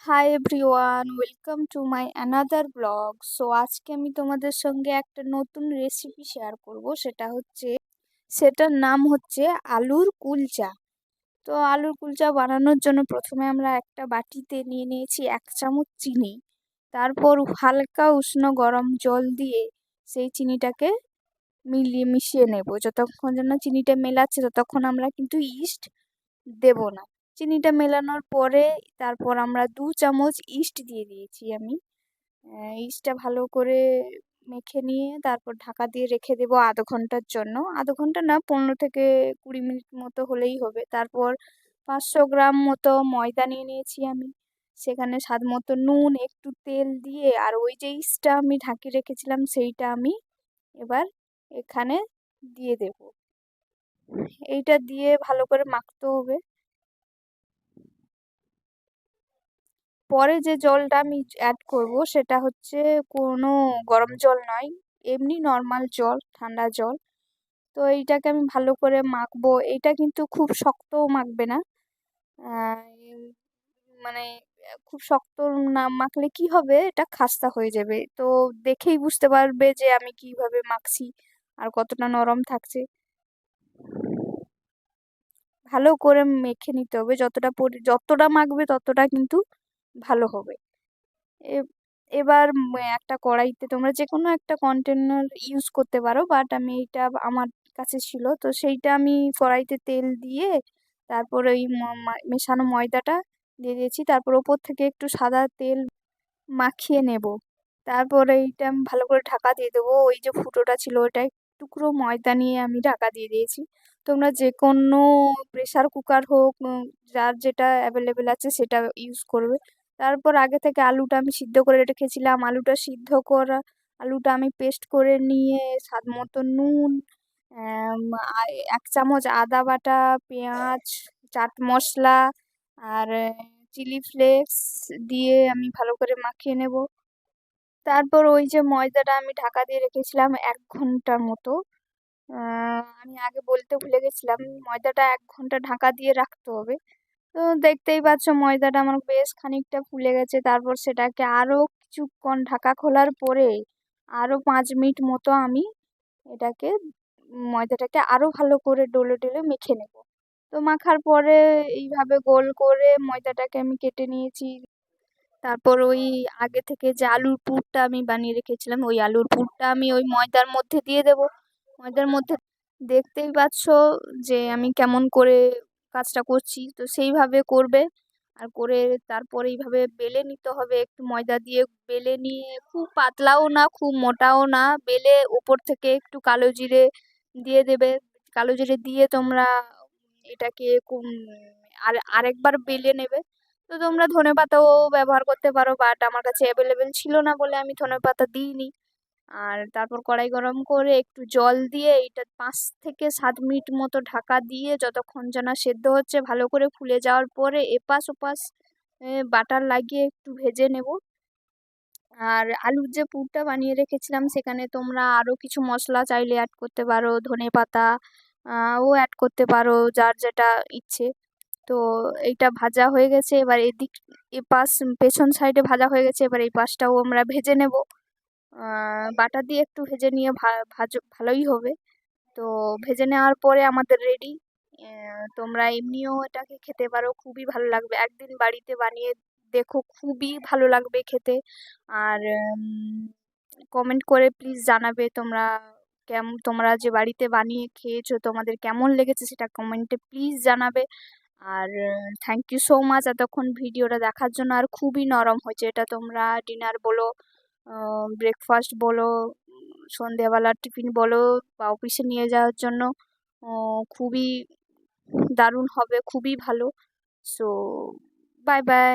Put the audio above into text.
Hi everyone, welcome to my another blog. আজকে আমি তোমাদের সঙ্গে একটা নতুন রেসিপি শেয়ার করব। সেটার নাম হচ্ছে আলুর কুলচা। তো আলুর কুলচা বানানোর জন্য প্রথমে আমরা একটা বাটিতে নিয়ে নিয়েছি 1 চামচ চিনি। তারপর হালকা উষ্ণ গরম জল দিয়ে সেই চিনিটাকে মিশিয়ে নেব। যতক্ষণ যেন চিনিটা মেলাচ্ছে ততক্ষণ আমরা কিন্তু ইস্ট দেব না। চিনিটা মেলানোর পরে তারপর আমরা 2 চামচ ইস্ট দিয়ে দিয়েছি আমি। ইস্টটা ভালো করে মেখে নিয়ে তারপর ঢাকা দিয়ে রেখে দেবো আধা ঘন্টার জন্য। আধা ঘন্টা না, 15 থেকে 20 মিনিট মতো হলেই হবে। তারপর 500 গ্রাম মতো ময়দা নিয়ে নিয়েছি আমি। সেখানে স্বাদ মতো নুন, একটু তেল দিয়ে আর ওই যে ইস্টটা আমি ঢাকিয়ে রেখেছিলাম সেইটা আমি এবার এখানে দিয়ে দেব। এইটা দিয়ে ভালো করে মাখতে হবে। পরে যে জলটা আমি অ্যাড করব সেটা হচ্ছে কোনো গরম জল নয়, এমনি নর্মাল জল, ঠান্ডা জল। তো এইটাকে আমি ভালো করে মাখবো। এটা কিন্তু খুব শক্তও মাখবে না। এম, মানে খুব শক্ত না মাখলে কি হবে, এটা খাস্তা হয়ে যাবে। তো দেখেই বুঝতে পারবে যে আমি কিভাবে মাখছি আর কতটা নরম থাকছে। ভালো করে মেখে নিতে হবে। যতটা মাখবে ততটা কিন্তু ভালো হবে। এ- এবার একটা কড়াইতে তোমরা যে কোনো একটা কন্টেনার ইউজ করতে পারো, বাট আমি এটা আমার কাছে ছিল তো সেইটা আমি কড়াইতে তেল দিয়ে তারপর ওই মেশানো ময়দাটা দিয়ে দিয়েছি। তারপর ওপর থেকে একটু সাদা তেল মাখিয়ে নেব। তারপর এইটা আমি ভালো করে ঢাকা দিয়ে দেবো। ওই যে ফুটোটা ছিল ওটা টুকরো ময়দা নিয়ে আমি ঢাকা দিয়ে দিয়েছি। তোমরা যে কোনো প্রেসার কুকার হোক, যার যেটা অ্যাভেলেবেল আছে সেটা ইউজ করবে। তারপর আগে থেকে আলুটা আমি সিদ্ধ করে রেখেছিলাম। আলুটা আমি পেস্ট করে নিয়ে স্বাদ মতো নুন, 1 চামচ আদা বাটা, পেঁয়াজ, চাট মশলা আর চিলি ফ্লেক্স দিয়ে আমি ভালো করে মাখিয়ে নেব। তারপর ওই যে ময়দাটা আমি ঢাকা দিয়ে রেখেছিলাম 1 ঘন্টার মতো। আমি আগে বলতে ভুলে গেছিলাম, ময়দাটা 1 ঘন্টা ঢাকা দিয়ে রাখতে হবে। তো দেখতেই পাচ্ছ ময়দাটা আমার বেশ খানিকটা ফুলে গেছে। তারপর সেটাকে আরো কিছুক্ষণ ঢাকা খোলার পরে আরো 5 মিনিট মতো আমি এটাকে ময়দাটাকে আরো ভালো করে ডলে ডলে মেখে নেব। তো মাখার পরে এইভাবে গোল করে ময়দাটাকে আমি কেটে নিয়েছি। তারপর ওই আগে থেকে যে আলুর পুরটা আমি বানিয়ে রেখেছিলাম ওই আলুর পুরটা আমি ওই ময়দার মধ্যে দিয়ে দেব। ময়দার মধ্যে দেখতেই পাচ্ছ যে আমি কেমন করে কাজটা করছি, তো সেইভাবে করবে। আর করে তারপরে এইভাবে বেলে নিতে হবে, একটু ময়দা দিয়ে বেলে নিয়ে, খুব পাতলাও না খুব মোটাও না, বেলে উপর থেকে একটু কালো জিরে দিয়ে দেবে। কালো জিরে দিয়ে তোমরা এটাকে আর আরেকবার বেলে নেবে। তো তোমরা ধনেপাতাও ব্যবহার করতে পারো, বাট আমার কাছে অ্যাভেলেবেল ছিল না বলে আমি ধনেপাতা দিইনি। আর তারপর কড়াই গরম করে একটু জল দিয়ে এটা 5 থেকে 7 মিনিট মতো ঢাকা দিয়ে যতক্ষণ যেন সেদ্ধ হচ্ছে, ভালো করে ফুলে যাওয়ার পরে এপাশ ওপাশ বাটার লাগিয়ে একটু ভেজে নেব। আর আলুর যে পুরটা বানিয়ে রেখেছিলাম সেখানে তোমরা আরো কিছু মশলা চাইলে অ্যাড করতে পারো, ধনেপাতা ও অ্যাড করতে পারো, যার যেটা ইচ্ছে। তো এইটা ভাজা হয়ে গেছে, এবার এপাশ পেছন সাইডে ভাজা হয়ে গেছে, এবার এই পাশটাও আমরা ভেজে নেব। বাটা দিয়ে একটু ভেজে নিয়ে ভালোই হবে। তো ভেজে নেওয়ার পরে আমাদের রেডি। তোমরা এমনিও এটাকে খেতে পারো, খুবই ভালো লাগবে। একদিন বাড়িতে বানিয়ে দেখো, খুবই ভালো লাগবে খেতে। আর কমেন্ট করে প্লিজ জানাবে তোমরা যে বাড়িতে বানিয়ে খেয়েছো তোমাদের কেমন লেগেছে সেটা কমেন্টে প্লিজ জানাবে। আর থ্যাংক ইউ সো মাচ এতক্ষণ ভিডিওটা দেখার জন্য। আর খুবই নরম হয়েছে এটা, তোমরা ডিনার বলো, ব্রেকফাস্ট বলো, সন্ধেবেলার টিফিন বলো বা অফিসে নিয়ে যাওয়ার জন্য খুবই দারুণ হবে, খুবই ভালো। So bye bye.